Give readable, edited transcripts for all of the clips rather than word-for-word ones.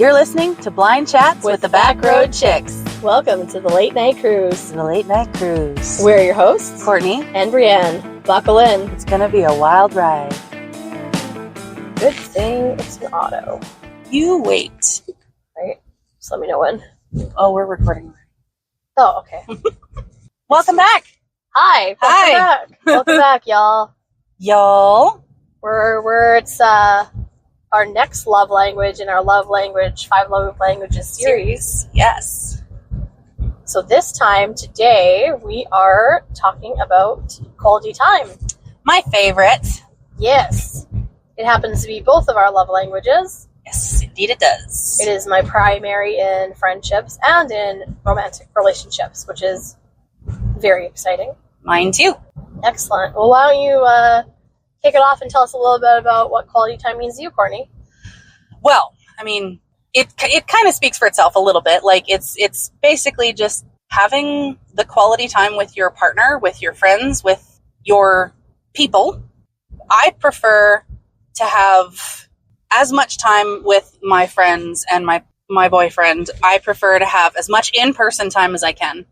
You're listening to Blind Chats with the Back Road Chicks. Welcome to the Late Night Cruise. The Late Night Cruise. We're your hosts, Courtney and Brienne. Buckle in. It's going to be a wild ride. Good thing it's an auto. You wait. Right? Just let me know when. Oh, we're recording. Oh, okay. Welcome back. Hi. Welcome back. Welcome back, y'all. Y'all. It's our next love language in our Love Language, 5 Love Languages series. Yes. So this time, today, we are talking about quality time. My favorite. Yes. It happens to be both of our love languages. Yes, indeed it does. It is my primary in friendships and in romantic relationships, which is very exciting. Mine too. Excellent. Well, why don't you kick it off and tell us a little bit about what quality time means to you, Courtney? Well, I mean, it kind of speaks for itself a little bit. Like, it's basically just having the quality time with your partner, with your friends, with your people. I prefer to have as much time with my friends and my boyfriend. I prefer to have as much in-person time as I can.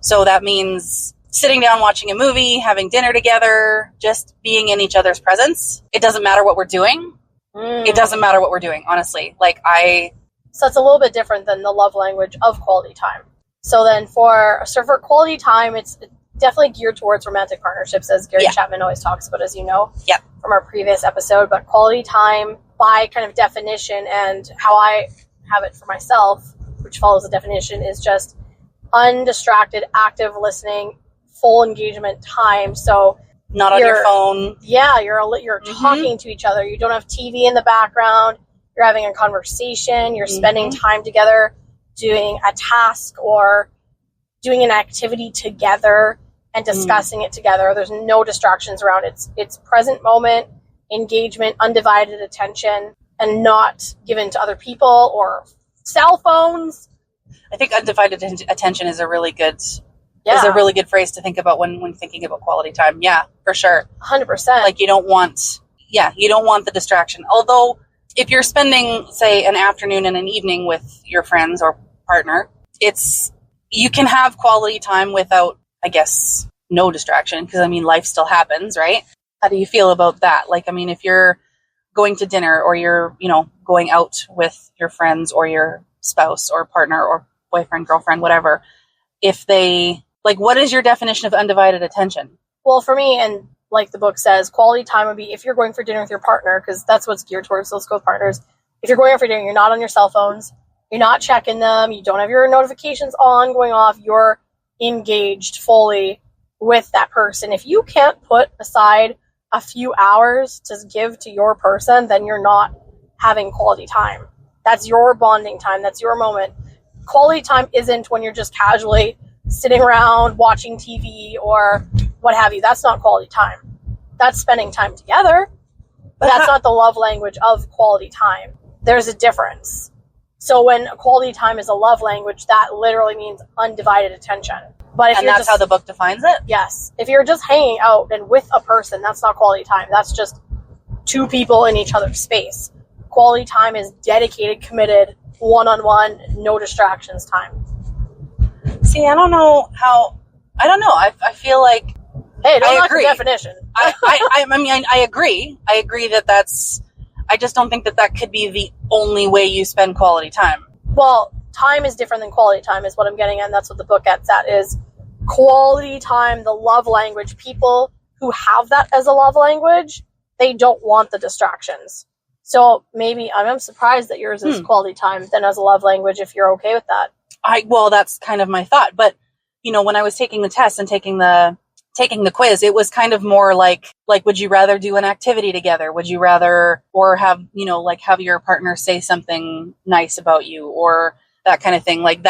So that means sitting down, watching a movie, having dinner together, just being in each other's presence. It doesn't matter what we're doing. It doesn't matter what we're doing, honestly. So it's a little bit different than the love language of quality time. So then for quality time, it's definitely geared towards romantic partnerships, as Gary Chapman always talks about, as you know, from our previous episode. But quality time, by kind of definition, and how I have it for myself, which follows the definition, is just undistracted, active listening, full engagement time. So not on your phone. Yeah, you're talking to each other. You don't have TV in the background. You're having a conversation. You're spending time together, doing a task or doing an activity together and discussing it together. There's no distractions around it. It's present moment, engagement, undivided attention, and not given to other people or cell phones. I think undivided attention is a really good phrase to think about when thinking about quality time. Yeah, for sure. 100%. Like, you don't want the distraction. Although if you're spending, say, an afternoon and an evening with your friends or partner, you can have quality time without, I guess, no distraction, because I mean, life still happens, right? How do you feel about that? Like, I mean, if you're going to dinner or you're, going out with your friends or your spouse or partner or boyfriend, girlfriend, whatever, what is your definition of undivided attention? Well, for me, and like the book says, quality time would be if you're going for dinner with your partner, because that's what's geared towards, those go with partners. If you're going out for dinner, you're not on your cell phones, you're not checking them, you don't have your notifications going off, you're engaged fully with that person. If you can't put aside a few hours to give to your person, then you're not having quality time. That's your bonding time. That's your moment. Quality time isn't when you're just casually sitting around watching TV or what have you. That's not quality time. That's spending time together, but that's not the love language of quality time. There's a difference. So when quality time is a love language, that literally means undivided attention. But that's how the book defines it? Yes. If you're just hanging out and with a person, that's not quality time. That's just two people in each other's space. Quality time is dedicated, committed, one-on-one, no distractions time. See, I don't know. I feel like, hey, don't knock the definition. I agree. I agree I just don't think that could be the only way you spend quality time. Well, time is different than quality time is what I'm getting at, and that's what the book gets at, is quality time, the love language. People who have that as a love language, they don't want the distractions. So maybe I'm surprised that yours is quality time than as a love language, if you're okay with that. Well, that's kind of my thought. But, when I was taking the test and taking the quiz, it was kind of more like, would you rather do an activity together? Would you rather, or have, have your partner say something nice about you, or that kind of thing? Like,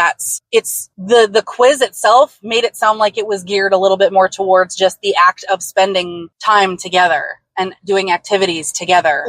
it's the quiz itself made it sound like it was geared a little bit more towards just the act of spending time together and doing activities together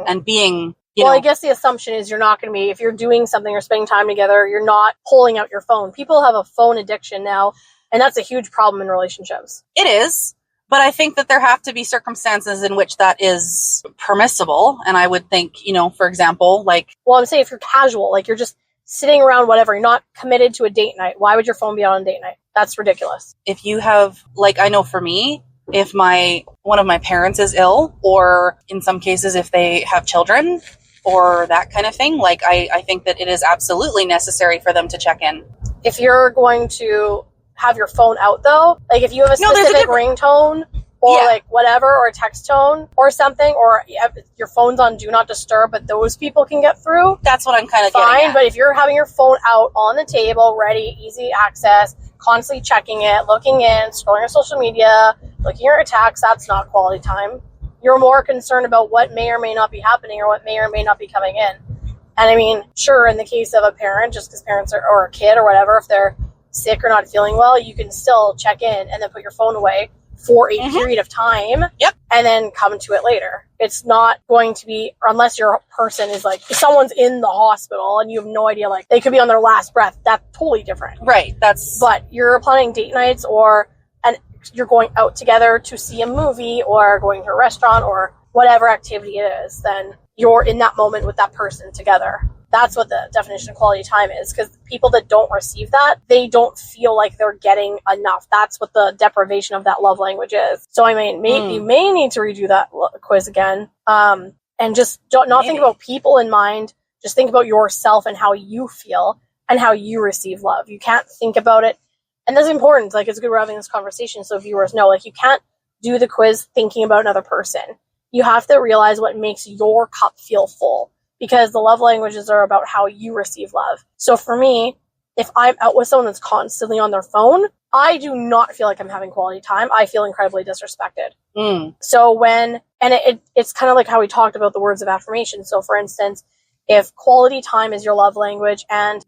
and being, I guess the assumption is you're not going to be, if you're doing something or spending time together, you're not pulling out your phone. People have a phone addiction now, and that's a huge problem in relationships. It is. But I think that there have to be circumstances in which that is permissible. And I would think, for example, like... Well, I'm saying if you're casual, like you're just sitting around, whatever, you're not committed to a date night, why would your phone be out on date night? That's ridiculous. If you have, like, I know for me, if one of my parents is ill, or in some cases if they have children, or that kind of thing, like I think that it is absolutely necessary for them to check in. If you're going to have your phone out, though, like if you have a specific ringtone or like whatever, or a text tone or something, or your phone's on do not disturb, but those people can get through, that's what I'm kind of fine. getting at. But if you're having your phone out on the table, ready, easy access, constantly checking it, looking in, scrolling your social media, looking at your texts, that's not quality time. You're more concerned about what may or may not be happening or what may or may not be coming in. And I mean, sure, in the case of a parent, just because parents are, or a kid or whatever, if they're sick or not feeling well, you can still check in and then put your phone away for a period of time. Yep. And then come to it later. It's not going to be, unless your person is like, if someone's in the hospital and you have no idea, like they could be on their last breath, that's totally different. Right. But you're planning date nights, and you're going out together to see a movie or going to a restaurant or whatever activity it is, then you're in that moment with that person together. That's what the definition of quality time is, because people that don't receive that, they don't feel like they're getting enough. That's what the deprivation of that love language is. So I mean, you may need to redo that quiz again, and just not think about people in mind. Just think about yourself and how you feel and how you receive love. You can't think about it. And that's important. Like, it's good we're having this conversation so viewers know, like, you can't do the quiz thinking about another person. You have to realize what makes your cup feel full, because the love languages are about how you receive love. So for me, if I'm out with someone that's constantly on their phone, I do not feel like I'm having quality time. I feel incredibly disrespected. So it's kind of like how we talked about the words of affirmation. So for instance, if quality time is your love language and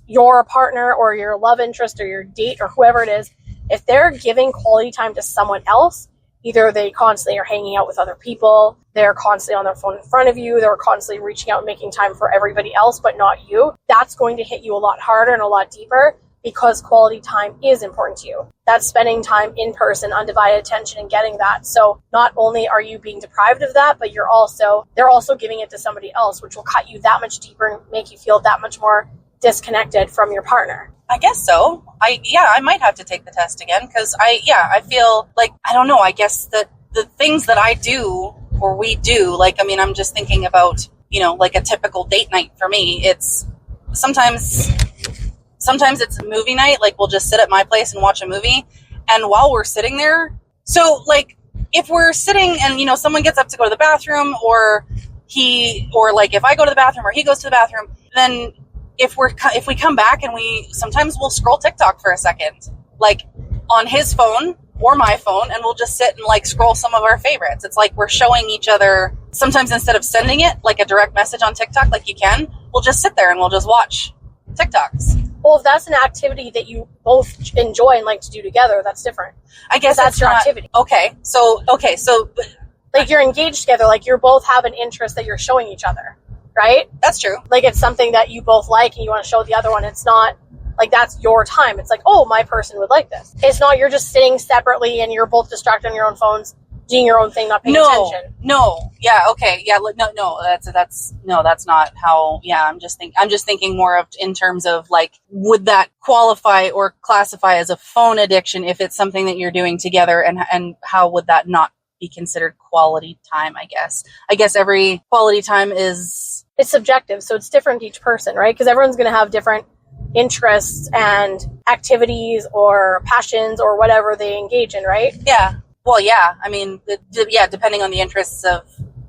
your partner or your love interest or your date or whoever it is, if they're giving quality time to someone else, either they constantly are hanging out with other people, they're constantly on their phone in front of you, they're constantly reaching out and making time for everybody else but not you, that's going to hit you a lot harder and a lot deeper, because quality time is important to you. That's spending time in person, undivided attention, and getting that. So not only are you being deprived of that, but they're also giving it to somebody else, which will cut you that much deeper and make you feel that much more disconnected from your partner. I guess so. I might have to take the test again, because I feel like, I don't know, I guess that the things that I do or we do, like, I mean, I'm just thinking about, like a typical date night for me. It's sometimes it's a movie night, like we'll just sit at my place and watch a movie. And while we're sitting there, so like if we're sitting and, someone gets up to go to the bathroom, or like if I go to the bathroom or he goes to the bathroom, then if we come back and sometimes we'll scroll TikTok for a second, like on his phone or my phone, and we'll just sit and like scroll some of our favorites. It's like we're showing each other, sometimes instead of sending it like a direct message on TikTok, like you can, we'll just sit there and we'll just watch TikToks. Well, if that's an activity that you both enjoy and like to do together, that's different. I guess that's your activity. Okay. So like you're engaged together, like you both have an interest that you're showing each other, right? That's true. Like it's something that you both like and you want to show the other one. It's not like that's your time. It's like, oh, my person would like this. It's not you're just sitting separately and you're both distracted on your own phones, doing your own thing, not paying attention. No. Yeah. Okay. Yeah. No. That's not how. Yeah. I'm just thinking more of in terms of like, would that qualify or classify as a phone addiction if it's something that you're doing together, and how would that not be considered quality time? I guess every quality time it's subjective, so it's different to each person, right? Because everyone's going to have different interests and activities or passions or whatever they engage in, right? Yeah. Well, yeah. I mean, depending on the interests of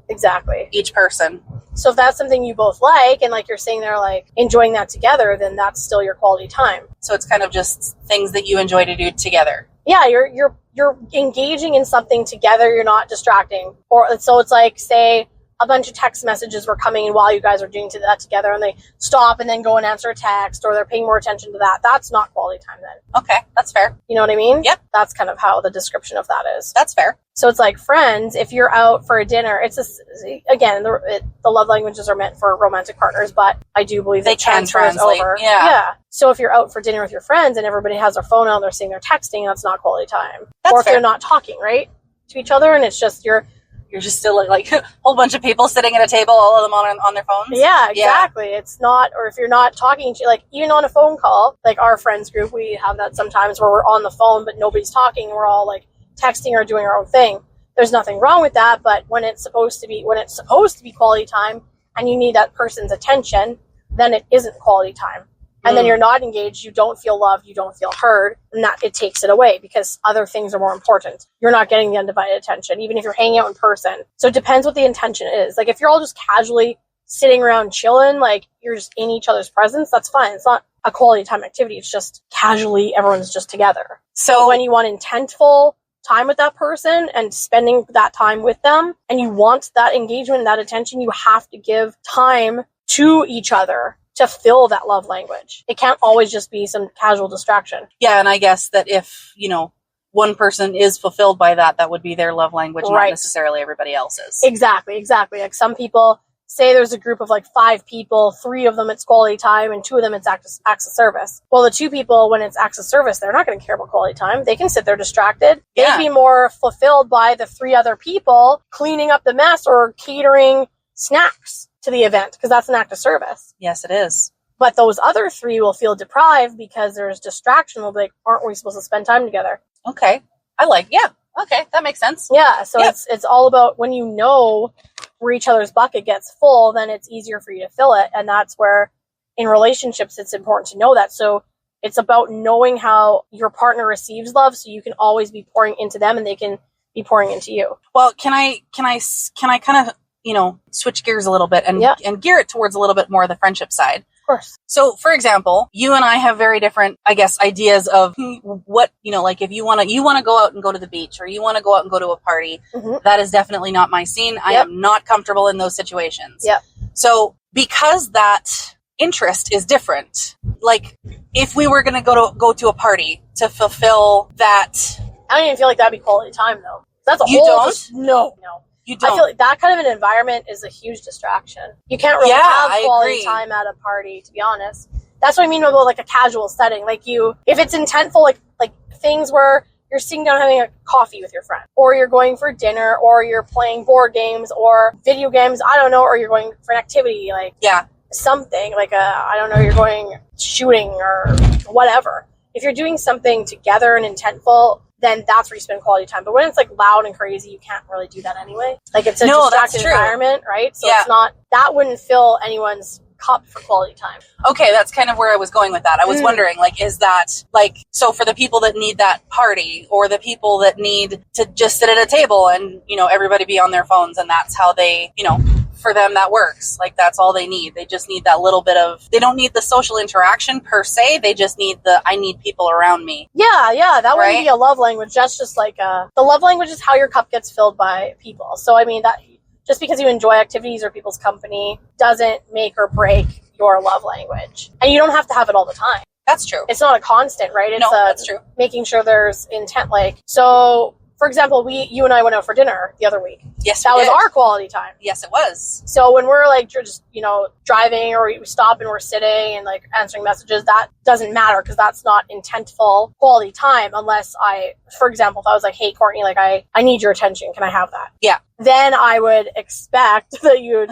exactly each person. So if that's something you both like, and like you're sitting there like enjoying that together, then that's still your quality time. So it's kind of just things that you enjoy to do together. Yeah, you're engaging in something together. You're not distracting. Or so it's like, say a bunch of text messages were coming in while you guys are doing that together, and they stop and then go and answer a text, or they're paying more attention to that. That's not quality time then. Okay, that's fair. You know what I mean? Yep. That's kind of how the description of that is. That's fair. So it's like Friends, if you're out for a dinner, again, the love languages are meant for romantic partners, but I do believe they can translate over. Yeah. So if you're out for dinner with your friends and everybody has their phone out, they're saying they're texting, that's not quality time. That's or if fair. they're not talking, right? to each other, and it's just you're just still like a whole bunch of people sitting at a table, all of them on their phones. Yeah, exactly. Yeah. It's not, or if you're not talking to, like, even on a phone call, like our friends group, we have that sometimes where we're on the phone, but nobody's talking. We're all like texting or doing our own thing. There's nothing wrong with that, but when it's supposed to be quality time and you need that person's attention, then it isn't quality time. And then you're not engaged, you don't feel loved, you don't feel heard, and that it takes it away because other things are more important. You're not getting the undivided attention, even if you're hanging out in person. So it depends what the intention is. Like, if you're all just casually sitting around chilling, like, you're just in each other's presence, that's fine. It's not a quality time activity. It's just casually, everyone's just together. So when you want intentful time with that person and spending that time with them, and you want that engagement, that attention, you have to give time to each other to fill that love language. It can't always just be some casual distraction. Yeah, and I guess that if, one person is fulfilled by that, that would be their love language, not necessarily everybody else's. Exactly. Like, some people say there's a group of like 5 people, 3 of them it's quality time, and 2 of them it's acts of service. Well, the 2 people, when it's acts of service, they're not going to care about quality time. They can sit there distracted. Yeah. They'd be more fulfilled by the 3 other people cleaning up the mess or catering snacks to the event, because that's an act of service. Yes, it is. But those other 3 will feel deprived because there's distraction. They'll be like, aren't we supposed to spend time together? Okay. Okay, that makes sense. Yeah, so it's all about when you know where each other's bucket gets full, then it's easier for you to fill it. And that's where in relationships it's important to know that. So it's about knowing how your partner receives love so you can always be pouring into them and they can be pouring into you. Well, can I kind of switch gears a little bit and gear it towards a little bit more of the friendship side. Of course. So, for example, you and I have very different, I guess, ideas of what, like if you want to go out and go to the beach, or you want to go out and go to a party, that is definitely not my scene. I am not comfortable in those situations. Yep. So, because that interest is different, like if we were going to go to a party to fulfill that. I don't even feel like that'd be quality time, though. That's a you whole... don't? No. You don't. I feel like that kind of an environment is a huge distraction. You can't really have quality time at a party, to be honest. That's what I mean about like a casual setting. Like if it's intentful, like things where you're sitting down having a coffee with your friend, or you're going for dinner, or you're playing board games or video games, I don't know, or you're going for an activity, something like you're going shooting or whatever. If you're doing something together and intentful, then that's where you spend quality time. But when it's like loud and crazy, you can't really do that anyway. Like, it's a distracted environment, right? So it's not, that wouldn't fill anyone's cup for quality time. Okay, that's kind of where I was going with that. I was wondering, is that, so for the people that need that party, or the people that need to just sit at a table and, everybody be on their phones, and that's how they, for them that works. Like, that's all they need. They just need that little bit of, they don't need the social interaction per se. They just need I need people around me. Yeah. That wouldn't be a love language. That's just like the love language is how your cup gets filled by people. So, I mean, that just because you enjoy activities or people's company doesn't make or break your love language. And you don't have to have it all the time. That's true. It's not a constant, right? It's that's true. Making sure there's intent. So, for example, you and I went out for dinner the other week. Yes, that was our quality time. Yes, it was. So when we're just driving, or we stop and we're sitting and answering messages, that doesn't matter because that's not intentful quality time. Unless for example, if I was like, "Hey, Courtney, I need your attention. Can I have that?" Yeah. Then I would expect that you'd.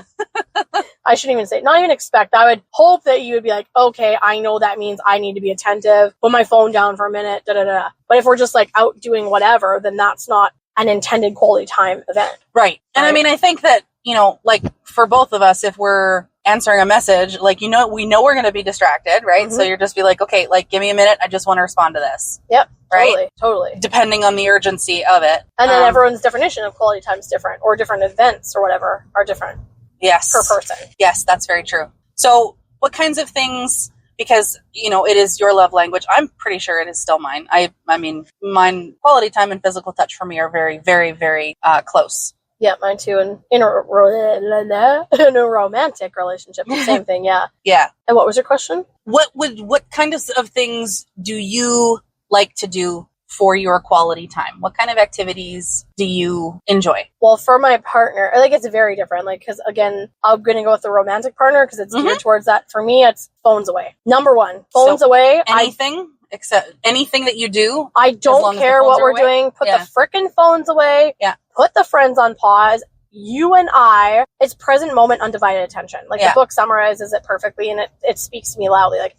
I shouldn't even say. Not even expect. I would hope that you would be like, "Okay, I know that means I need to be attentive. Put my phone down for a minute." Da da da. But if we're just out doing whatever, then that's not an intended quality time event. Right. And I mean, I think that, for both of us, if we're answering a message, we know we're going to be distracted, right? So you're just be like, okay, give me a minute. I just want to respond to this. Yep. Right? Totally. Depending on the urgency of it. And then everyone's definition of quality time is different, or different events or whatever are different. Yes. Per person. Yes, that's very true. So what kinds of things, because, it is your love language. I'm pretty sure it is still mine. I mean, mine, quality time and physical touch for me are very, very, very close. Yeah, mine too. And in a romantic relationship, the same thing. Yeah. Yeah. And what was your question? What kind of things do you like to do for your quality time? What kind of activities do you enjoy? Well, for my partner, it's very different. Because again, I'm going to go with the romantic partner because it's geared towards that. For me, it's phones away. Number one, phones away. Anything? Except anything that you do. I don't care what we're doing. Put the frickin' phones away. Yeah. Put the friends on pause. You and I, it's present moment, undivided attention. Like the book summarizes it perfectly, and it speaks to me loudly. Like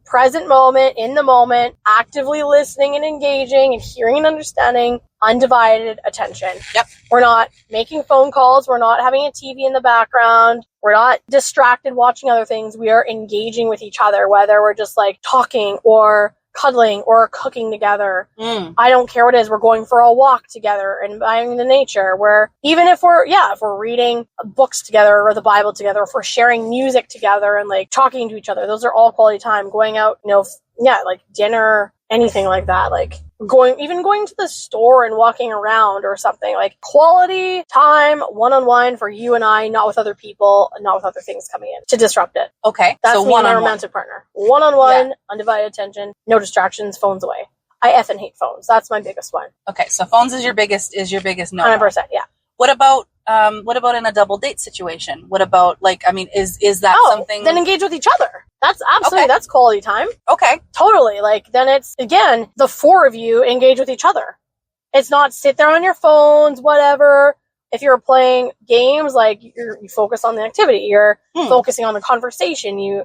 present moment, in the moment, actively listening and engaging and hearing and understanding, undivided attention. Yep. We're not making phone calls. We're not having a TV in the background. We're not distracted watching other things. We are engaging with each other, whether we're just like talking or cuddling or cooking together. I don't care what it is. We're going for a walk together and buying the nature. Where even if we're reading books together or the Bible together, if we're sharing music together and like talking to each other, those are all quality time. Going out, like dinner, anything like that. Like going to the store and walking around or something. Like quality time, one-on-one for you and I, not with other people, not with other things coming in to disrupt it. Okay. That's me and my romantic partner. One-on-one, undivided attention, no distractions, phones away. I effing hate phones. That's my biggest one. Okay, so phones is your biggest no. 100%, yeah. What about in a double date situation? What about is that something? Then engage with each other. That's absolutely that's quality time. Okay. Totally. Like then it's again the four of you engage with each other. It's not sit there on your phones, whatever. If you're playing games, like you focus on the activity, you're focusing on the conversation, you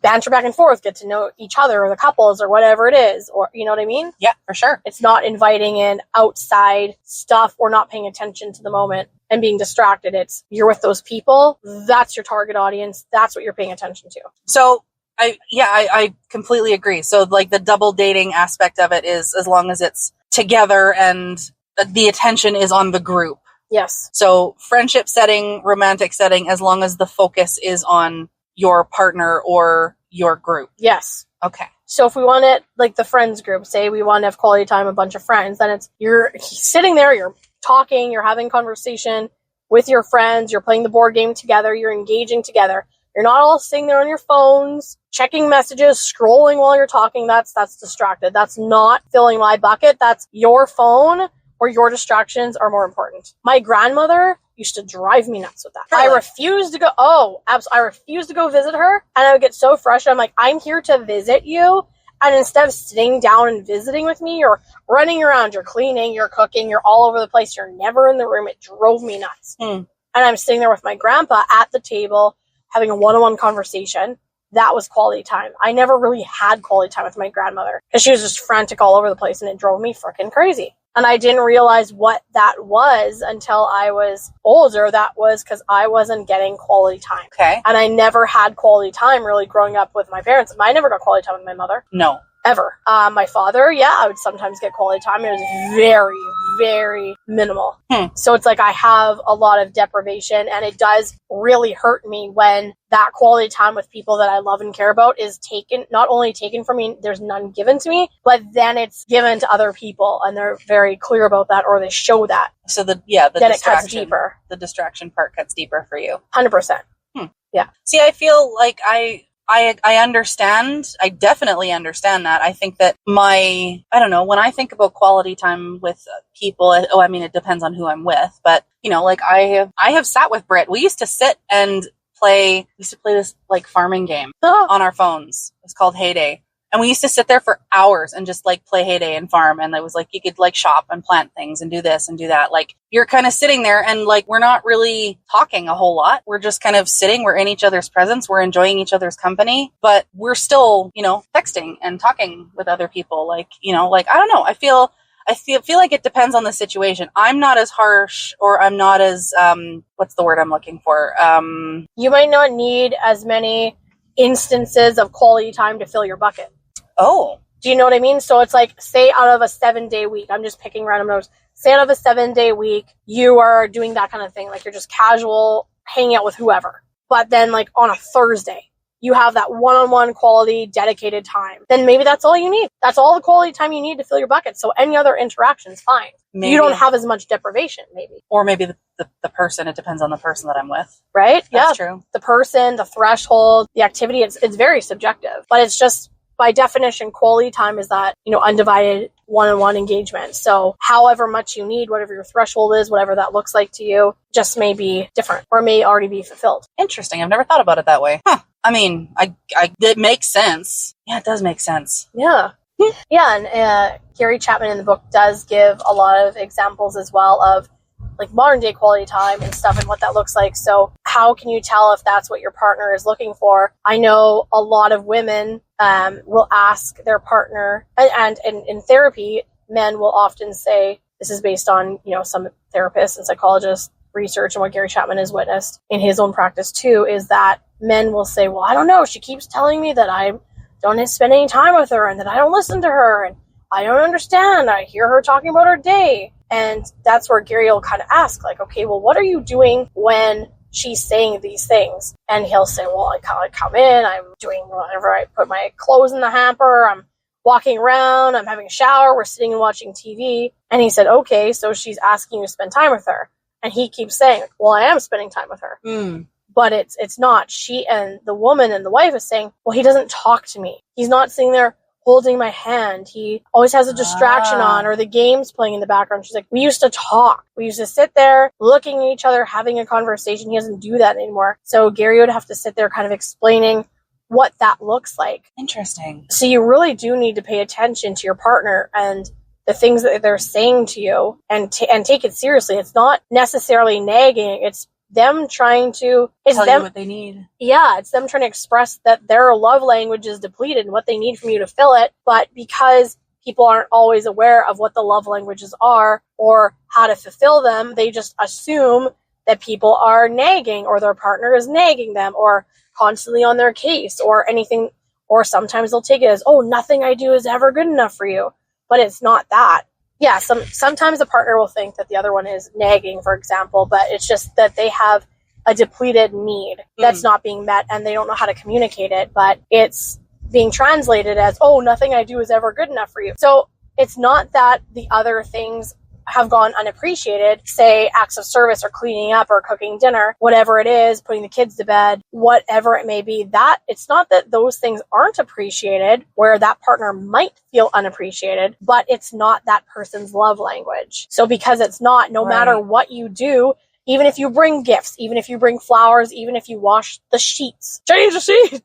banter back and forth, get to know each other or the couples or whatever it is, or you know what I mean? Yeah, for sure. It's not inviting in outside stuff or not paying attention to the moment and being distracted. It's you're with those people. That's your target audience. That's what you're paying attention to. So I completely agree. So like the double dating aspect of it is as long as it's together and the attention is on the group. Yes. So friendship setting, romantic setting, as long as the focus is on your partner or your group. Yes. Okay. So if we want it like the friends group, say we want to have quality time, a bunch of friends, then it's you're sitting there, you're talking, you're having conversation with your friends, you're playing the board game together, you're engaging together. You're not all sitting there on your phones, checking messages, scrolling while you're talking. That's distracted. That's not filling my bucket. That's your phone or your distractions are more important. My grandmother used to drive me nuts with that. Really? I refused to go. I refused to go visit her, and I would get so frustrated. I'm like, I'm here to visit you, and instead of sitting down and visiting with me, you're running around, you're cleaning, you're cooking, you're all over the place. You're never in the room. It drove me nuts. And I'm sitting there with my grandpa at the table, having a one-on-one conversation. That was quality time. I never really had quality time with my grandmother because she was just frantic all over the place, and it drove me freaking crazy. And I didn't realize what that was until I was older. That was because I wasn't getting quality time. Okay. And I never had quality time really growing up with my parents. I never got quality time with my mother. No. Ever. My father, I would sometimes get quality time. It was very, very minimal. So it's like I have a lot of deprivation, and it does really hurt me when that quality time with people that I love and care about is not only taken from me, there's none given to me, but then it's given to other people, and they're very clear about that, or they show that. So then it cuts deeper. The distraction part cuts deeper for you. 100%. Yeah. See, I feel like I understand. I definitely understand that. I think that when I think about quality time with people, it depends on who I'm with, but I have sat with Britt. We used to sit and play this like farming game on our phones. It's called Heyday. And we used to sit there for hours and just like play Heyday and farm. And it was like, you could like shop and plant things and do this and do that. Like you're kind of sitting there and like, we're not really talking a whole lot. We're just kind of sitting. We're in each other's presence. We're enjoying each other's company, but we're still, texting and talking with other people. Like, I don't know. I feel like it depends on the situation. I'm not as harsh, or I'm not as, what's the word I'm looking for? You might not need as many instances of quality time to fill your bucket. Oh. Do you know what I mean? So it's like, say out of a 7-day week, I'm just picking random numbers. Say out of a 7-day week, you are doing that kind of thing. Like you're just casual, hanging out with whoever. But then like on a Thursday, you have that one-on-one quality dedicated time. Then maybe that's all you need. That's all the quality time you need to fill your bucket. So any other interaction's fine. Maybe. You don't have as much deprivation, maybe. Or maybe the person, it depends on the person that I'm with. Right? That's true. The person, the threshold, the activity, it's very subjective. But it's just, by definition, quality time is that, undivided one-on-one engagement. So however much you need, whatever your threshold is, whatever that looks like to you, just may be different or may already be fulfilled. Interesting. I've never thought about it that way. Huh. I mean, it makes sense. Yeah, it does make sense. Yeah. Yeah, and Gary Chapman in the book does give a lot of examples as well of like modern day quality time and stuff and what that looks like. So how can you tell if that's what your partner is looking for? I know a lot of women will ask their partner, and in therapy, men will often say, this is based on, some therapists and psychologists research and what Gary Chapman has witnessed in his own practice too, is that men will say, well, I don't know, she keeps telling me that I don't spend any time with her and that I don't listen to her and I don't understand. I hear her talking about her day. And that's where Gary will kind of ask, like, okay, well, what are you doing when she's saying these things? And he'll say, well, I come in, I'm doing whatever, I put my clothes in the hamper, I'm walking around, I'm having a shower, we're sitting and watching TV. And he said, okay, so she's asking you to spend time with her. And he keeps saying, well, I am spending time with her. But it's not. She and the woman and the wife is saying, well, he doesn't talk to me. He's not sitting there holding my hand. He always has a distraction on, or the game's playing in the background. She's like, we used to talk. We used to sit there looking at each other, having a conversation. He doesn't do that anymore. So Gary would have to sit there kind of explaining what that looks like. Interesting. So you really do need to pay attention to your partner and the things that they're saying to you and take it seriously. It's not necessarily nagging. It's them trying to tell you what they need. Yeah, it's them trying to express that their love language is depleted and what they need from you to fill it. But because people aren't always aware of what the love languages are or how to fulfill them, they just assume that people are nagging or their partner is nagging them or constantly on their case or anything. Or sometimes they'll take it as, oh, nothing I do is ever good enough for you. But it's not that. Yeah, sometimes a partner will think that the other one is nagging, for example, but it's just that they have a depleted need that's not being met and they don't know how to communicate it, but it's being translated as, oh, nothing I do is ever good enough for you. So it's not that the other things have gone unappreciated, say acts of service or cleaning up or cooking dinner, whatever it is, putting the kids to bed, whatever it may be, that it's not that those things aren't appreciated where that partner might feel unappreciated, but it's not that person's love language. So because it's not, no matter what you do, even if you bring gifts, even if you bring flowers, even if you wash the sheets, change the sheets,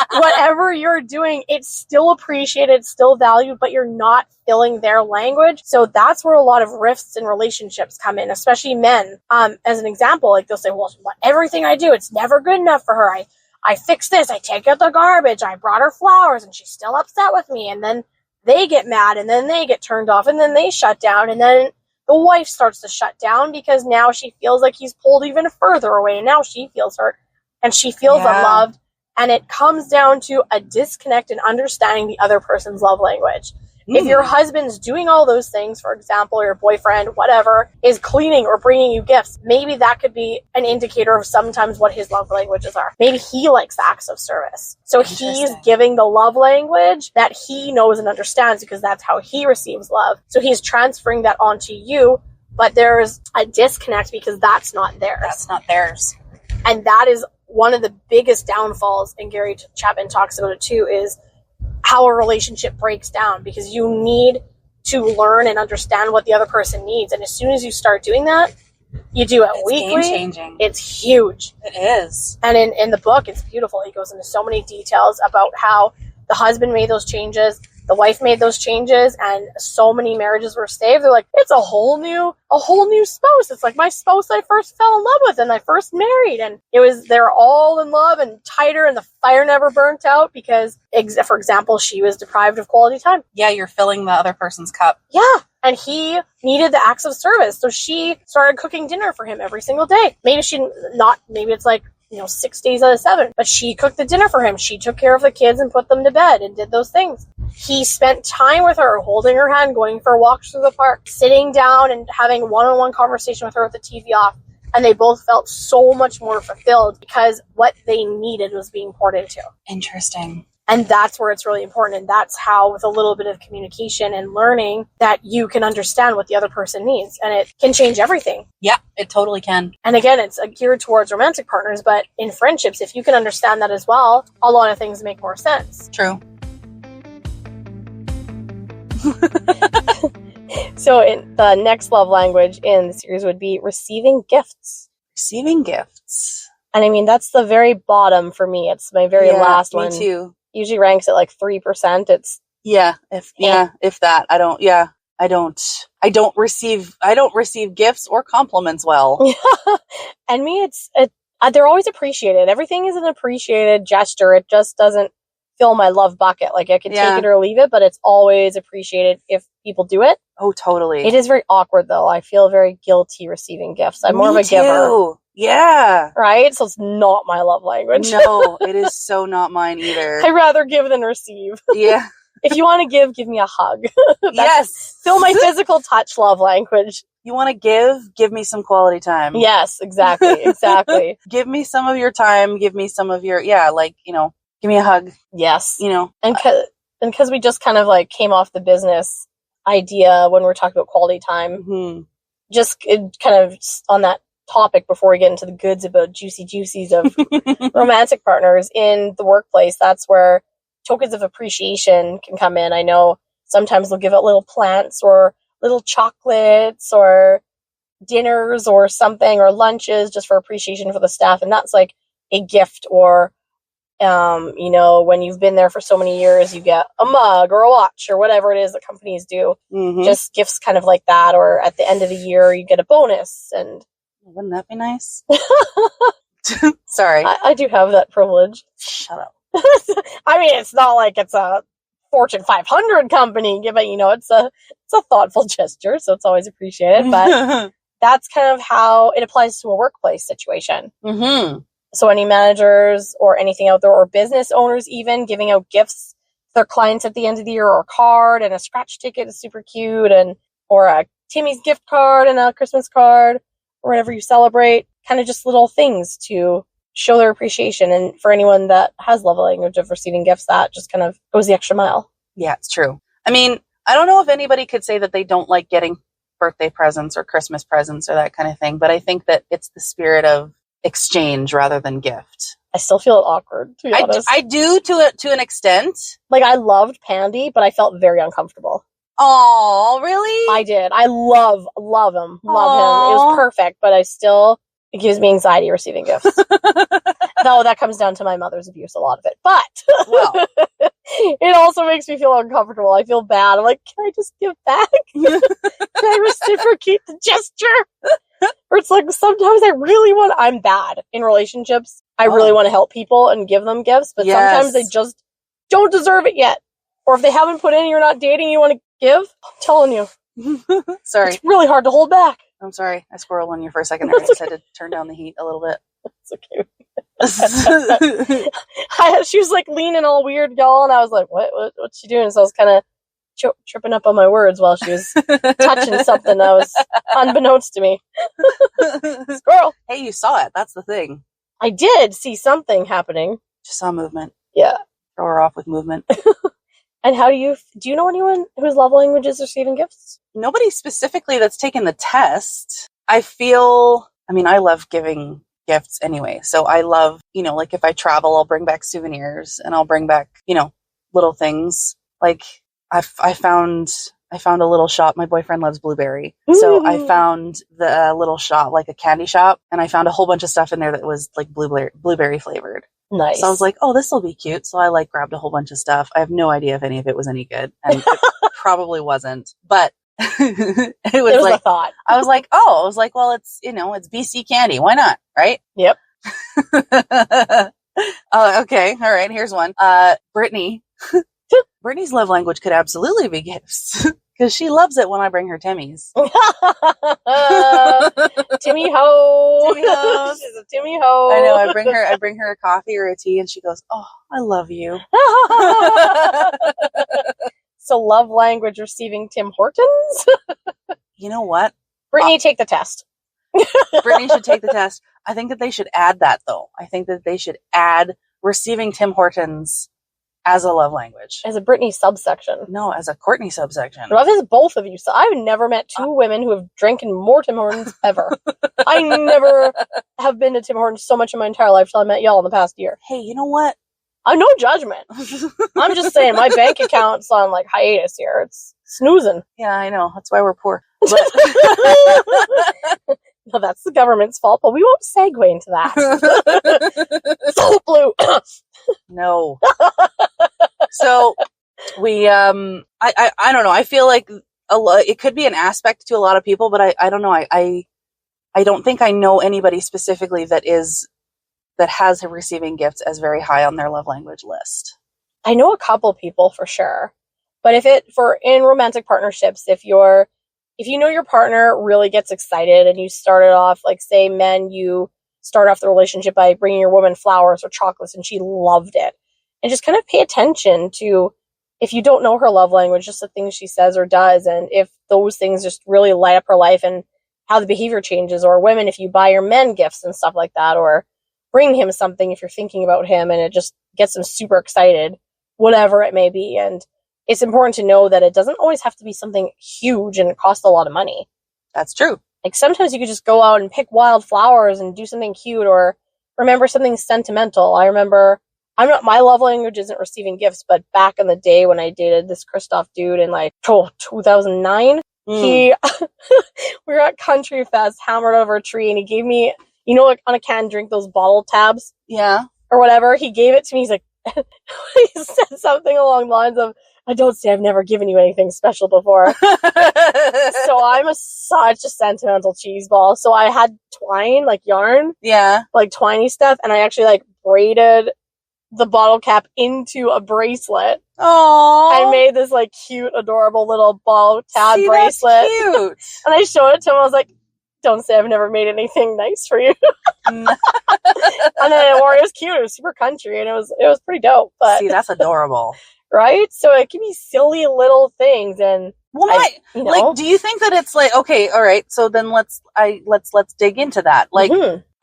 whatever you're doing, it's still appreciated, still valued, but you're not filling their language. So that's where a lot of rifts in relationships come in, especially men. As an example, like they'll say, well, everything I do, it's never good enough for her. I fix this, I take out the garbage, I brought her flowers and she's still upset with me. And then they get mad and then they get turned off and then they shut down and then the wife starts to shut down because now she feels like he's pulled even further away. And now she feels hurt and she feels unloved. And it comes down to a disconnect in understanding the other person's love language. If your husband's doing all those things, for example, your boyfriend, whatever, is cleaning or bringing you gifts, maybe that could be an indicator of sometimes what his love languages are. Maybe he likes acts of service. So he's giving the love language that he knows and understands because that's how he receives love. So he's transferring that onto you, but there's a disconnect because that's not theirs. That's not theirs. And that is one of the biggest downfalls, and Gary Chapman talks about it too, is how a relationship breaks down because you need to learn and understand what the other person needs. And as soon as you start doing that, you do it weekly. It's game-changing. It's huge. It is. And in the book, it's beautiful. He goes into so many details about how the husband made those changes, the wife made those changes, and so many marriages were saved. They're like, it's a whole new spouse. It's like my spouse I first fell in love with and I first married. And they're all in love and tighter and the fire never burnt out because, for example, she was deprived of quality time. Yeah, you're filling the other person's cup. Yeah. And he needed the acts of service. So she started cooking dinner for him every single day. Maybe it's like, 6 days out of 7, but she cooked the dinner for him. She took care of the kids and put them to bed and did those things. He spent time with her, holding her hand, going for walks through the park, sitting down and having one-on-one conversation with her with the TV off. And they both felt so much more fulfilled because what they needed was being poured into. Interesting. And that's where it's really important. And that's how, with a little bit of communication and learning, that you can understand what the other person needs. And it can change everything. Yeah, it totally can. And again, it's geared towards romantic partners. But in friendships, if you can understand that as well, a lot of things make more sense. True. So in the next love language in the series would be receiving gifts. Receiving gifts. And I mean, that's the very bottom for me. It's my very last one. Me too. usually ranks at like 3%. It's if that. I don't receive gifts or compliments well. and me, they're always appreciated. Everything is an appreciated gesture. It just doesn't fill my love bucket. Like I can take it or leave it, but it's always appreciated if people do it. Oh, totally. It is very awkward though. I feel very guilty receiving gifts. I'm more of a giver. Yeah. Right? So it's not my love language. No, it is so not mine either. I rather give than receive. Yeah. If you want to give me a hug. Yes. Fill my physical touch love language. You want to give me some quality time. Yes, exactly. Give me some of your time. Give me some of your, give me a hug. Yes. And because we just kind of like came off the business idea when we're talking about quality time, just kind of on that topic before we get into the goods about juicies of romantic partners in the workplace, that's where tokens of appreciation can come in. I know sometimes they'll give out little plants or little chocolates or dinners or something or lunches just for appreciation for the staff. And that's like a gift. Or, when you've been there for so many years, you get a mug or a watch or whatever it is that companies do. Just gifts kind of like that. Or at the end of the year, you get a bonus. And wouldn't that be nice? Sorry. I do have that privilege. Shut up. I mean, it's not like it's a Fortune 500 company, but it's a thoughtful gesture, so it's always appreciated. But that's kind of how it applies to a workplace situation. So any managers or anything out there, or business owners even, giving out gifts to their clients at the end of the year, or a card and a scratch ticket is super cute, or a Timmy's gift card and a Christmas card, or whatever you celebrate, kind of just little things to show their appreciation. And for anyone that has love language of receiving gifts, that just kind of goes the extra mile. Yeah, it's true. I mean, I don't know if anybody could say that they don't like getting birthday presents or Christmas presents or that kind of thing, but I think that it's the spirit of exchange rather than gift. I still feel awkward, to be honest. I do to an extent. Like, I loved Pandy, but I felt very uncomfortable. Oh, really? I did. I love him. Love him. It was perfect, but it gives me anxiety receiving gifts. No, that comes down to my mother's abuse, a lot of it. But well, it also makes me feel uncomfortable. I feel bad. I'm like, can I just give back? Can I reciprocate the gesture? Or it's like, sometimes I'm bad in relationships. I really want to help people and give them gifts, but sometimes they just don't deserve it yet. Or if they haven't put in, you're not dating, you want to give, I'm telling you. Sorry. It's really hard to hold back. I'm sorry. I squirreled on you for a second there. I just had to turn down the heat a little bit. It's okay. She was like leaning all weird, y'all, and I was like, what's she doing? So I was kind of tripping up on my words while she was touching something that was unbeknownst to me. Squirrel. Hey, you saw it. That's the thing. I did see something happening. Just saw movement. Yeah. Throw her off with movement. And how do you know anyone whose love language is receiving gifts? Nobody specifically that's taken the test. I love giving gifts anyway. So I love, like if I travel, I'll bring back souvenirs and I'll bring back, little things. Like I found a little shop. My boyfriend loves blueberry. Ooh. So I found the little shop, like a candy shop, and I found a whole bunch of stuff in there that was like blueberry flavored. Nice. So I was like, oh, this will be cute. So I grabbed a whole bunch of stuff. I have no idea if any of it was any good, and it probably wasn't, but it was like a thought. I was like, well, it's, it's BC candy. Why not? Right? Yep. Okay. All right. Here's one. Brittany's love language could absolutely be gifts. Because she loves it when I bring her Timmy's. Timmy ho. Timmy ho. She's a Timmy ho. I know. I bring her a coffee or a tea, and she goes, "Oh, I love you." So, love language receiving Tim Hortons. You know what? Brittany, take the test. Brittany should take the test. I think that they should add that, though. I think that they should add receiving Tim Hortons as a love language. As a Brittany subsection. No, as a Courtney subsection. What if it's both of you? So I've never met two women who have drinking more Tim Hortons ever. I never have been to Tim Hortons so much in my entire life till I met y'all in the past year. Hey, you know what? No judgment. I'm just saying my bank account's on like hiatus here. It's snoozing. Yeah, I know. That's why we're poor. But no, that's the government's fault, but we won't segue into that. So blue. No. So we, I don't know. I feel like it could be an aspect to a lot of people, but I don't know. I don't think I know anybody specifically that has receiving gifts as very high on their love language list. I know a couple people for sure, but in romantic partnerships, if you know your partner really gets excited and you started off, like say men, you start off the relationship by bringing your woman flowers or chocolates and she loved it. And just kind of pay attention to, if you don't know her love language, just the things she says or does. And if those things just really light up her life and how the behavior changes. Or women, if you buy your men gifts and stuff like that, or bring him something if you're thinking about him and it just gets him super excited, whatever it may be. And it's important to know that it doesn't always have to be something huge and it costs a lot of money. That's true. Like sometimes you could just go out and pick wild flowers and do something cute or remember something sentimental. I remember, my love language isn't receiving gifts, but back in the day when I dated this Christoph dude in 2009, we were at Country Fest, hammered over a tree, and he gave me, like on a canned drink, those bottle tabs. Yeah. Or whatever. He gave it to me. He's like, he said something along the lines of, I don't say I've never given you anything special before. So I'm such a sentimental cheeseball. So I had twine, like yarn. Yeah. Like twiny stuff. And I actually braided the bottle cap into a bracelet. Oh. I made this cute, adorable little ball tab bracelet. That's cute. And I showed it to him. I was like, don't say I've never made anything nice for you. And then it was cute. It was super country and it was pretty dope. But see, that's adorable. Right? So it can be silly little things. And do you think that it's okay, all right, so then let's dig into that.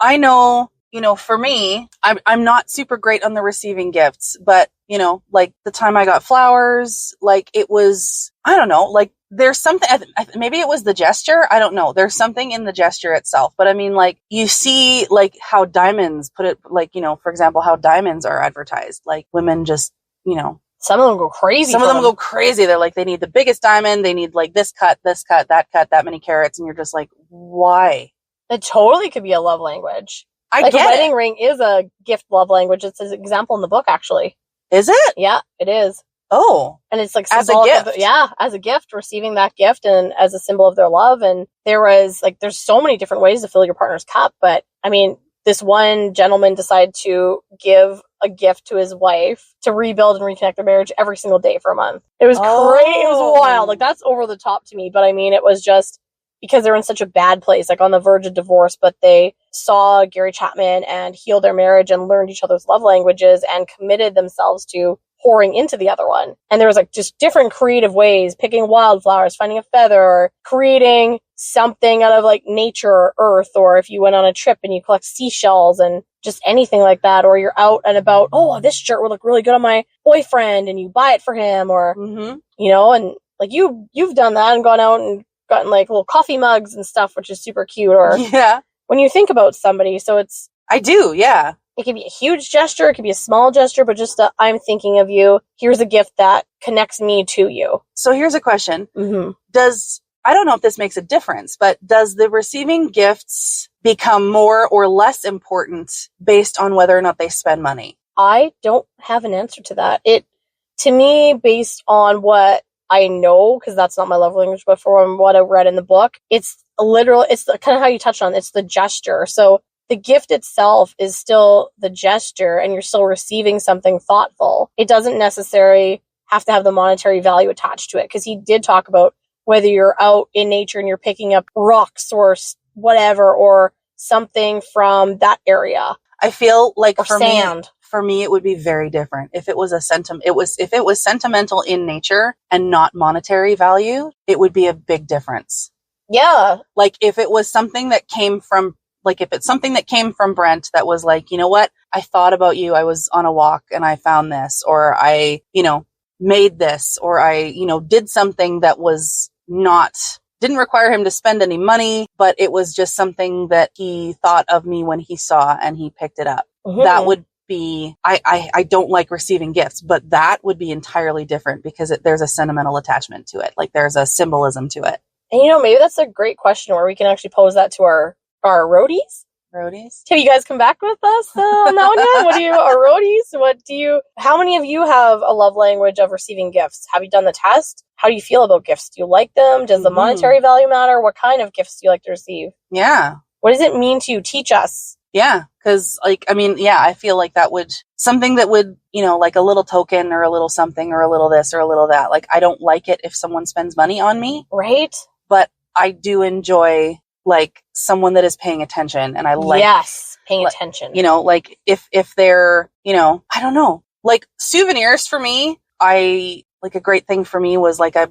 I know, for me, I'm not super great on the receiving gifts, but the time I got flowers, it was, I don't know, there's something, maybe it was the gesture. I don't know. There's something in the gesture itself. But I mean, you see, how diamonds put it, for example, how diamonds are advertised. Women just, some of them go crazy. Some of them go crazy. They're they need the biggest diamond. They need this cut, that many carats. And you're just why? It totally could be a love language. I get a wedding ring is a gift love language. It's an example in the book, actually. Is it? Yeah, it is. Oh. And it's as a gift. As a gift, receiving that gift and as a symbol of their love. And there was there's so many different ways to fill your partner's cup. But I mean, this one gentleman decided to give a gift to his wife to rebuild and reconnect their marriage every single day for a month. It was crazy. It was wild. That's over the top to me. But I mean, it was just because they were in such a bad place, on the verge of divorce, but they saw Gary Chapman and healed their marriage and learned each other's love languages and committed themselves to pouring into the other one. And there was just different creative ways, picking wildflowers, finding a feather, or creating something out of nature or earth, or if you went on a trip and you collect seashells and just anything like that, or you're out and about, oh, this shirt would look really good on my boyfriend, and you buy it for him, or, and you've done that and gone out and gotten little coffee mugs and stuff, which is super cute, or when you think about somebody. So I do, yeah. It could be a huge gesture, it could be a small gesture, but just I'm thinking of you. Here's a gift that connects me to you. So here's a question. I don't know if this makes a difference, but does the receiving gifts become more or less important based on whether or not they spend money? I don't have an answer to that. To me, based on what I know, because that's not my love language, but from what I read in the book, it's kind of how you touched on, it's the gesture. So the gift itself is still the gesture and you're still receiving something thoughtful. It doesn't necessarily have to have the monetary value attached to it, because he did talk about whether you're out in nature and you're picking up rocks or whatever, or something from that area. I feel or sand. For me, it would be very different. If it was if it was sentimental in nature and not monetary value, it would be a big difference. Yeah. If it was something that came from, if it's something that came from Brent that was you know what? I thought about you. I was on a walk and I found this, or I, made this, or I, did something that was didn't require him to spend any money, but it was just something that he thought of me when he saw and he picked it up. Mm-hmm. That would be, I don't like receiving gifts, but that would be entirely different because there's a sentimental attachment to it. There's a symbolism to it. And maybe that's a great question where we can actually pose that to our roadies. Roadies. Have you guys come back with us on that one yet? What do you, or roadies? How many of you have a love language of receiving gifts? Have you done the test? How do you feel about gifts? Do you like them? Does the monetary value matter? What kind of gifts do you like to receive? Yeah. What does it mean to you? Teach us. Yeah. Cause like, I mean, yeah, I feel like that would, something that would, you know, like a little token or a little something or a little this or a little that. Like, I don't like it if someone spends money on me. Right. But I do enjoy like someone that is paying attention, and I like paying attention. You know, like if they're, you know, I don't know, like souvenirs for me. I like a great thing for me was like I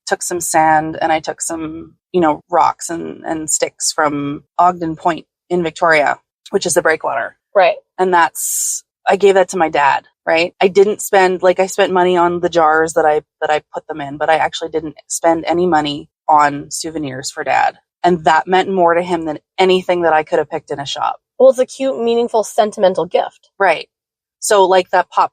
took some sand and I took some, you know, rocks and sticks from Ogden Point in Victoria, which is the breakwater, right? And I gave that to my dad. Right. I didn't spend, like I spent money on the jars that I put them in, but I actually didn't spend any money on souvenirs for Dad. And that meant more to him than anything that I could have picked in a shop. Well, it's a cute, meaningful, sentimental gift. Right. So like the pop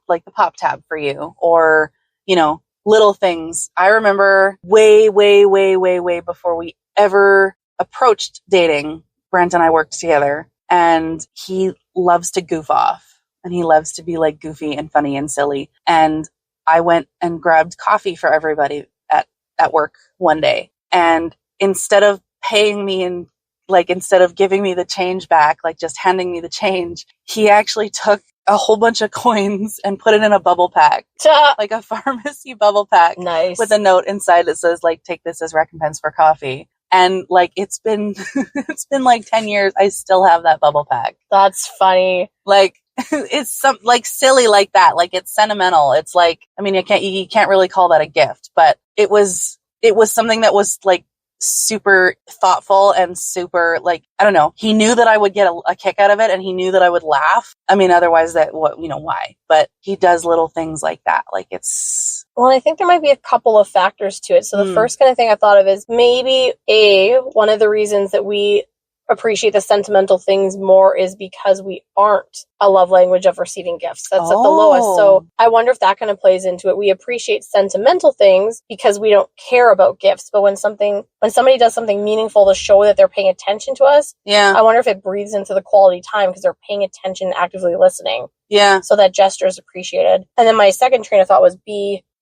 tab for you, or, you know, little things. I remember way before we ever approached dating, Brent and I worked together, and he loves to goof off. And he loves to be like goofy and funny and silly. And I went and grabbed coffee for everybody at work one day. And instead of paying me and like, instead of giving me the change back, like just handing me the change, he actually took a whole bunch of coins and put it in a bubble pack, like a pharmacy bubble pack. Nice. With a note inside that says like, take this as recompense for coffee. And like, it's been like 10 years. I still have that bubble pack. That's funny. Like, it's some like silly like that. Like it's sentimental. It's like, I mean, you can't really call that a gift, but it was something that was like super thoughtful and super like, I don't know. He knew that I would get a kick out of it, and he knew that I would laugh. I mean, otherwise why? But he does little things like that. Like it's, well, I think there might be a couple of factors to it. So the first kind of thing I thought of is maybe one of the reasons that we appreciate the sentimental things more is because we aren't a love language of receiving gifts. That's at the lowest. So I wonder if that kind of plays into it. We appreciate sentimental things because we don't care about gifts. But when somebody does something meaningful to show that they're paying attention to us, I wonder if it breathes into the quality time because they're paying attention, actively listening. Yeah. So that gesture is appreciated. And then my second train of thought was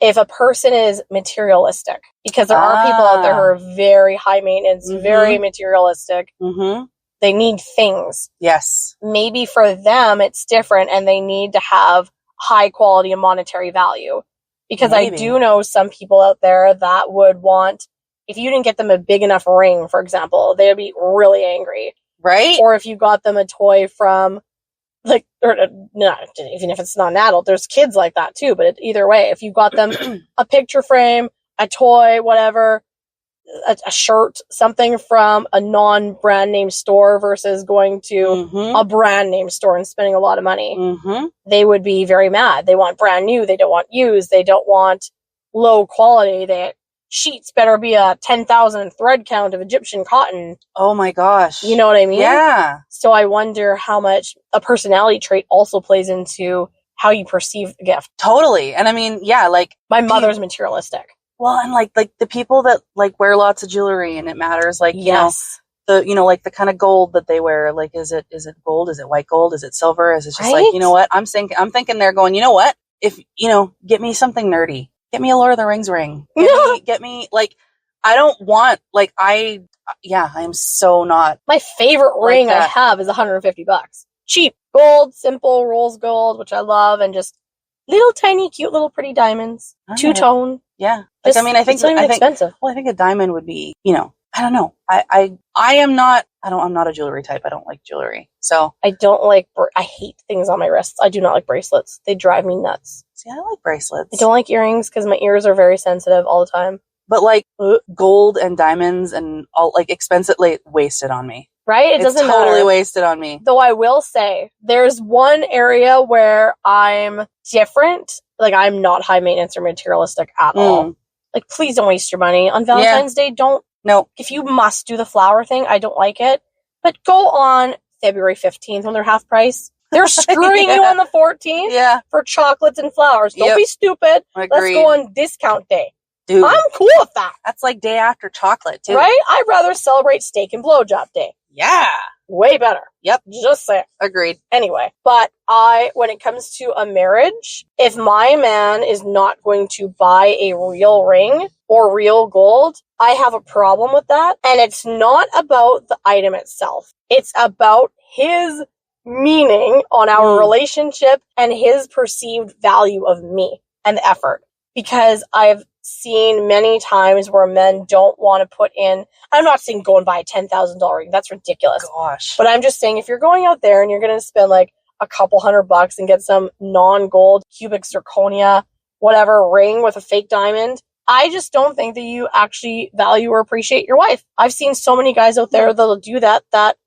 if a person is materialistic, because there are people out there who are very high maintenance, very materialistic. Mm-hmm. They need things. Yes. Maybe for them it's different, and they need to have high quality and monetary value. Because I do know some people out there that would want, if you didn't get them a big enough ring, for example, they'd be really angry. Right. Or if you got them a toy from, like, or not, even if it's not an adult, there's kids like that too. But either way, if you got them a picture frame, a toy, whatever, a shirt, something from a non-brand name store versus going to a brand name store and spending a lot of money, they would be very mad. They want brand new. They don't want used. They don't want low quality. Sheets better be a 10,000 thread count of Egyptian cotton. Oh my gosh. You know what I mean? Yeah. So I wonder how much a personality trait also plays into how you perceive the gift. Totally. And I mean, yeah, like my mother's materialistic. Well, and like the people that like wear lots of jewelry and it matters, like, yes. you know, like the kind of gold that they wear, like, is it gold? Is it white gold? Is it silver? Is it just right? like, you know what? I'm thinking they're going, you know what? If, you know, get me something nerdy. Get me a Lord of the Rings ring. Get me, like, I don't want, like, I'm so not. My favorite like ring that. I have is $150. Cheap. Gold, simple, rose gold, which I love, and just little tiny, cute, little pretty diamonds. Two-tone. Yeah. Like, I mean, I think expensive. Well, I think a diamond would be, you know, I don't know. I'm not a jewelry type. I don't like jewelry. So I don't like, I hate things on my wrists. I do not like bracelets. They drive me nuts. See, I like bracelets. I don't like earrings because my ears are very sensitive all the time. But like gold and diamonds and all like expensive, like wasted on me. Right? It doesn't matter. Totally wasted on me. Though I will say, there's one area where I'm different. Like, I'm not high maintenance or materialistic at all. Like, please don't waste your money. On Valentine's Day, don't. No. If you must do the flower thing, I don't like it. But go on February 15th when they're half price. They're screwing you on the 14th for chocolates and flowers. Don't be stupid. Agreed. Let's go on discount day. Dude, I'm cool with that. That's like day after chocolate, too. Right? I'd rather celebrate steak and blowjob day. Yeah. Way better. Yep. Just saying. Agreed. Anyway, but when it comes to a marriage, if my man is not going to buy a real ring or real gold, I have a problem with that. And it's not about the item itself. It's about his meaning on our relationship and his perceived value of me and the effort. Because I've seen many times where men don't want to put in, I'm not saying go and buy a $10,000 ring. That's ridiculous. Gosh. But I'm just saying if you're going out there and you're going to spend like a couple $100 and get some non-gold cubic zirconia, whatever ring with a fake diamond, I just don't think that you actually value or appreciate your wife. I've seen so many guys out there that'll do that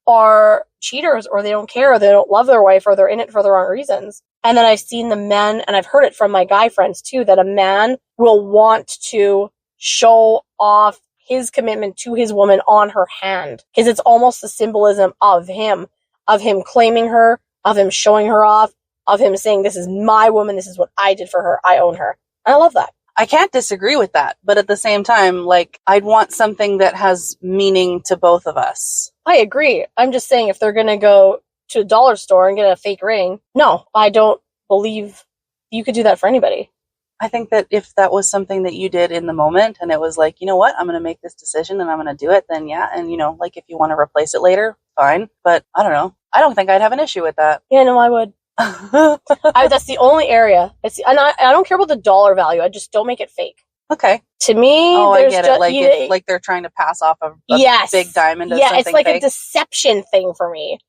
are cheaters, or they don't care, or they don't love their wife, or they're in it for the wrong reasons. And then I've seen the men, and I've heard it from my guy friends too, that a man will want to show off his commitment to his woman on her hand. Because it's almost the symbolism of him claiming her, of him showing her off, of him saying, this is my woman, this is what I did for her, I own her. And I love that. I can't disagree with that. But at the same time, like, I'd want something that has meaning to both of us. I agree. I'm just saying if they're going to go to a dollar store and get a fake ring, no, I don't believe you could do that for anybody. I think that if that was something that you did in the moment and it was like, you know what, I'm going to make this decision and I'm going to do it, then yeah. And, you know, like if you want to replace it later, fine. But I don't know. I don't think I'd have an issue with that. Yeah, no, I would. That's the only area. And I don't care about the dollar value. I just don't make it fake. Okay. To me, I get it. Like they're trying to pass off a big diamond as something it's like fake. A deception thing for me.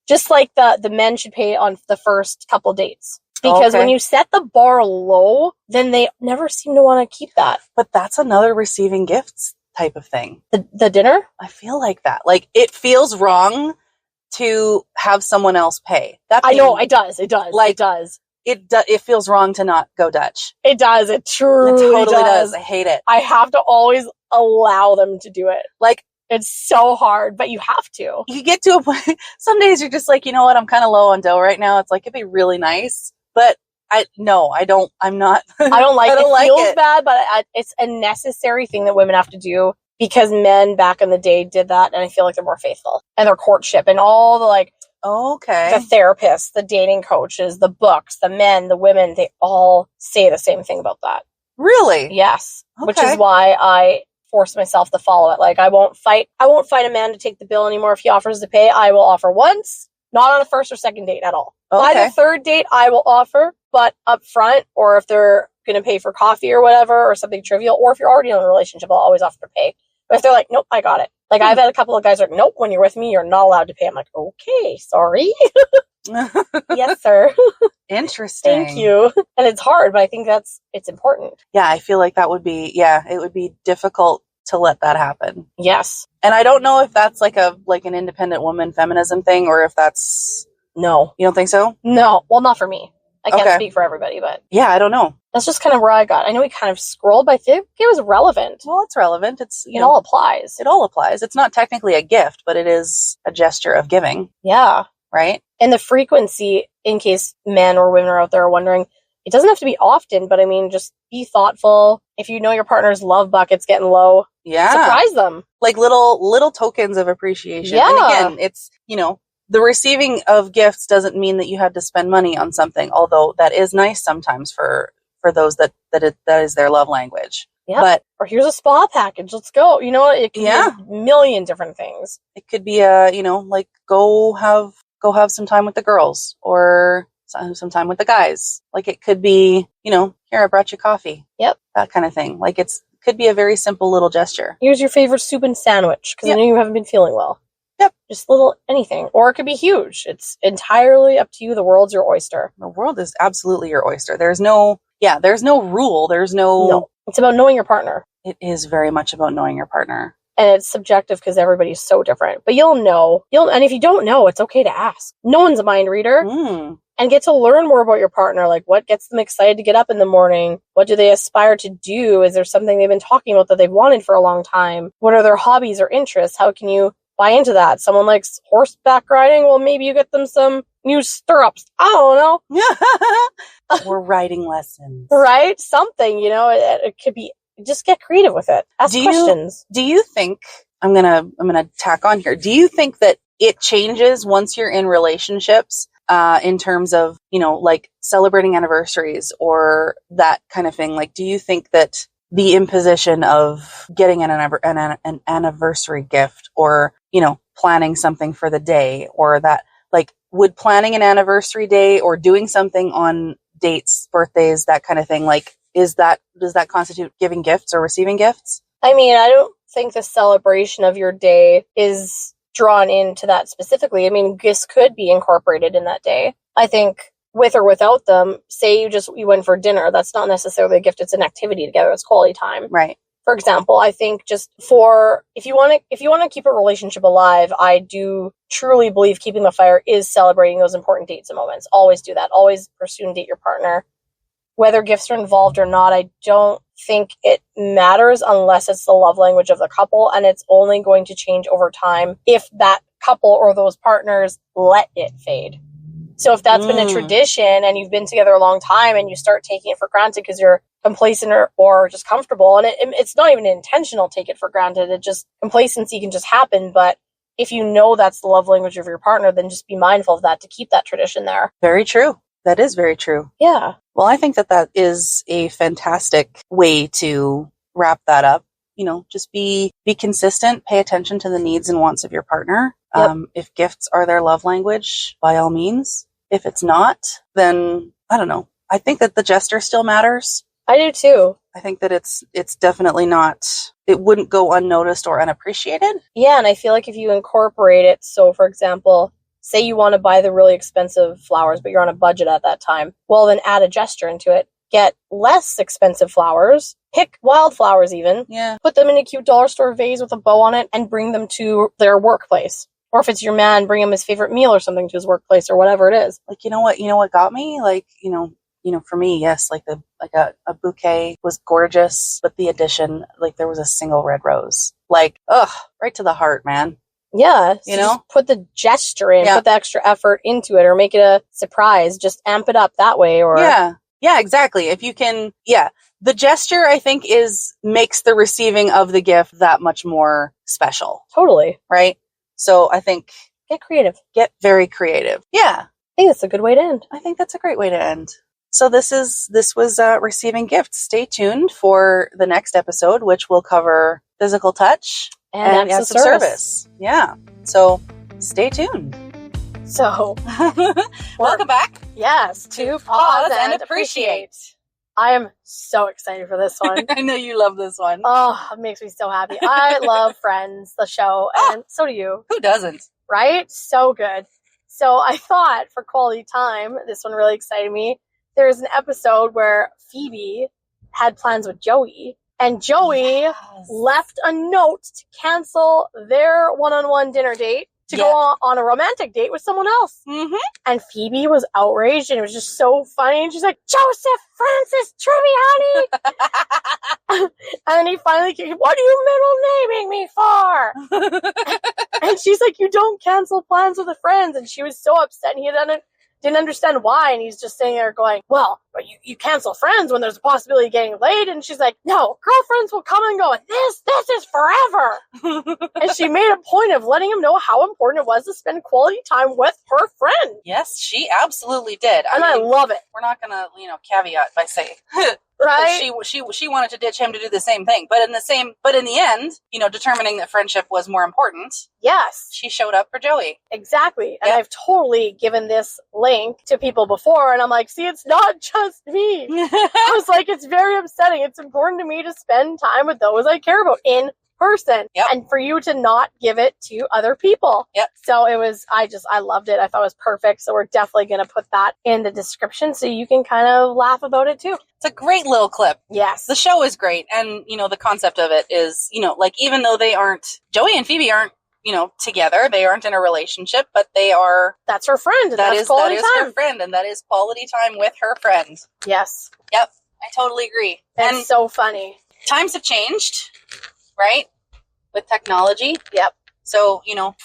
Just like the men should pay on the first couple dates. Because when you set the bar low, then they never seem to want to keep that. But that's another receiving gifts type of thing. The dinner? I feel like that. Like, it feels wrong to have someone else pay. I know, it does. Like, it does. It feels wrong to not go Dutch. It does. It truly totally does. I hate it. I have to always allow them to do it. Like, it's so hard, but you have to. You get to a point, some days you're just like, you know what, I'm kind of low on dough right now. It's like, it'd be really nice. But I don't like it. It feels bad, but it's a necessary thing that women have to do because men back in the day did that, and I feel like they're more faithful. And their courtship and all the the therapists, the dating coaches, the books, the men, the women, they all say the same thing about that. Really? Yes. Okay. Which is why I force myself to follow it. Like, I won't fight a man to take the bill anymore if he offers to pay. I will offer once, not on a first or second date at all. Okay. By the third date, I will offer, but up front, or if they're going to pay for coffee or whatever, or something trivial, or if you're already in a relationship, I'll always offer to pay. But if they're like, nope, I got it. Like, I've had a couple of guys like, nope, when you're with me, you're not allowed to pay. I'm like, okay, sorry. Yes, sir. Interesting. Thank you. And it's hard, but I think it's important. Yeah, I feel like it would be difficult to let that happen. Yes. And I don't know if that's like an independent woman feminism thing, or if that's... No. You don't think so? No. Well, not for me. I can't speak for everybody, but... Yeah, I don't know. That's just kind of where I got. I know we kind of scrolled, but I think it was relevant. Well, it's relevant. It all applies. It all applies. It's not technically a gift, but it is a gesture of giving. Yeah. Right? And the frequency, in case men or women are out there wondering, it doesn't have to be often, but I mean, just be thoughtful. If you know your partner's love bucket's getting low, surprise them. Like little tokens of appreciation. Yeah. And again, it's, the receiving of gifts doesn't mean that you have to spend money on something, although that is nice sometimes for those that is their love language. Yeah. But, or here's a spa package. Let's go. It can be a million different things. It could be like go have some time with the girls, or some time with the guys. Like, it could be, here, I brought you coffee. Yep. That kind of thing. Like, could be a very simple little gesture. Here's your favorite soup and sandwich, because I know you haven't been feeling well. Yep. Just little anything. Or it could be huge. It's entirely up to you. The world's your oyster. The world is absolutely your oyster. There's no rule. No. It's about knowing your partner. It is very much about knowing your partner. And it's subjective because everybody's so different. But you'll know. And if you don't know, it's okay to ask. No one's a mind reader. And get to learn more about your partner. Like, what gets them excited to get up in the morning? What do they aspire to do? Is there something they've been talking about that they've wanted for a long time? What are their hobbies or interests? How can you buy into that? Someone likes horseback riding? Well, maybe you get them some new stirrups. I don't know. Or riding lessons. Right? Something, it could be, just get creative with it. Ask questions. Do you think, I'm gonna tack on here, do you think that it changes once you're in relationships, in terms of, like celebrating anniversaries or that kind of thing? Like, do you think that the imposition of getting an anniversary gift, or, planning something for the day, or that, like, would planning an anniversary day or doing something on dates, birthdays, that kind of thing, like, does that constitute giving gifts or receiving gifts? I mean, I don't think the celebration of your day is drawn into that specifically. I mean, gifts could be incorporated in that day. I think with or without them, say you went for dinner, that's not necessarily a gift, it's an activity together, it's quality time. Right. For example, I think just for, if you want to keep a relationship alive, I do truly believe keeping the fire is celebrating those important dates and moments. Always do that. Always pursue and date your partner. Whether gifts are involved or not, I don't think it matters unless it's the love language of the couple, and it's only going to change over time if that couple or those partners let it fade. So if that's been a tradition and you've been together a long time and you start taking it for granted because you're complacent or just comfortable, and it's not even intentional, take it for granted. It just, complacency can just happen. But if you know that's the love language of your partner, then just be mindful of that to keep that tradition there. Very true. That is very true. Yeah. Well, I think that is a fantastic way to wrap that up. Just be consistent, pay attention to the needs and wants of your partner. Yep. If gifts are their love language, by all means. If it's not, then I don't know. I think that the gesture still matters. I do too. I think that it's definitely not, it wouldn't go unnoticed or unappreciated. Yeah, and I feel like if you incorporate it, so for example, say you want to buy the really expensive flowers, but you're on a budget at that time, well, then add a gesture into it. Get less expensive flowers, pick wildflowers even, put them in a cute dollar store vase with a bow on it, and bring them to their workplace. Or if it's your man, bring him his favorite meal or something to his workplace or whatever it is. Like, you know what got me? Like, for me, yes, like a bouquet was gorgeous, but the addition, like there was a single red rose. Like, right to the heart, man. Yeah, so just put the gesture in, put the extra effort into it, or make it a surprise. Just amp it up that way. Or yeah, exactly. If you can, the gesture, I think, makes the receiving of the gift that much more special. Totally. Right? So I think get creative. Get very creative. Yeah. I think that's a good way to end. I think that's a great way to end. So this was receiving gifts. Stay tuned for the next episode, which will cover physical touch and acts of service. Yeah. So stay tuned. So welcome back. Yes, to pause and appreciate. I am so excited for this one. I know you love this one. Oh, it makes me so happy. I love Friends, the show, and so do you. Who doesn't? Right? So good. So I thought for quality time, this one really excited me. There's an episode where Phoebe had plans with Joey, and Joey left a note to cancel their one-on-one dinner date to go on a romantic date with someone else. Mm-hmm. And Phoebe was outraged, and it was just so funny. And she's like, Joseph Francis Tribbiani! And then he finally came, what are you middle naming me for? And she's like, you don't cancel plans with a friend. And she was so upset, and he didn't understand why. And he's just sitting there going, well, but you cancel friends when there's a possibility of getting laid. And she's like, no, girlfriends will come and go. And this is forever. And she made a point of letting him know how important it was to spend quality time with her friend. Yes, she absolutely did. I love it. We're not going to, caveat by saying, right? She wanted to ditch him to do the same thing. But in the end, determining that friendship was more important. Yes. She showed up for Joey. Exactly. And I've totally given this link to people before, and I'm like, see, it's not just me. I was like, it's very upsetting. It's important to me to spend time with those I care about in person, and for you to not give it to other people. So it was, I loved it. I thought it was perfect. So we're definitely going to put that in the description so you can kind of laugh about it too. It's a great little clip. Yes. The show is great. And, the concept of it is, even though Joey and Phoebe aren't, together, they aren't in a relationship, but they are. That's her friend. That is her friend, and that is quality time with her friend. Yes. Yep. I totally agree. That's so funny. Times have changed, right? With technology. Yep. So,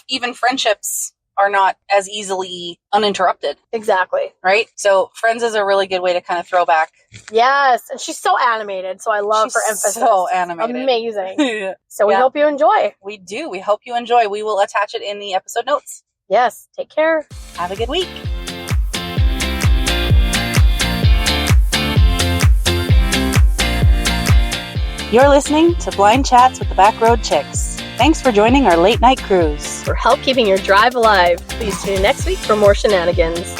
even friendships are not as easily uninterrupted. Exactly. Right? So Friends is a really good way to kind of throw back. Yes. And she's so animated. So I love her emphasis. So animated. Amazing. So we hope you enjoy. We do. We hope you enjoy. We will attach it in the episode notes. Yes, take care. Have a good week. You're listening to Blind Chats with the Backroad Chicks. Thanks for joining our late night cruise. For help keeping your drive alive, please tune in next week for more shenanigans.